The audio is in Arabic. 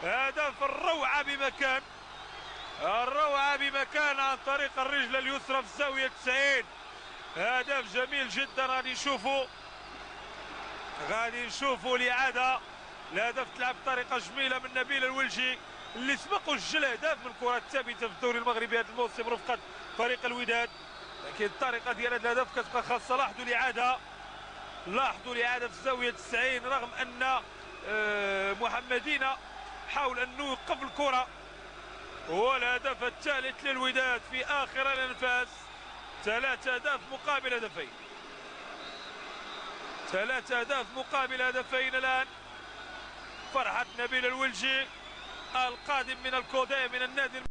هدف الروعة بمكان، الروعة بمكان عن طريق الرجل اليسرى في الزاوية 90. هدف جميل جدا. غادي نشوفوا الإعادة. الهدف تلعب بطريقة جميلة من نبيل الولجي اللي سبق وسجل اهداف من كرات ثابتة في الدوري المغربي هذا الموسم رفقة فريق الوداد، لكن الطريقة ديال هذا الهدف كتبقى خاصة. لاحظوا الإعادة في الزاوية 90 رغم أن محمدين حاول أن يوقف الكرة. والهدف الثالث للوداد في آخر الأنفاس. 3 أهداف مقابل هدفين، 3 أهداف مقابل هدفين. الآن فرحة نبيل الولجي القادم من الكوداي من النادي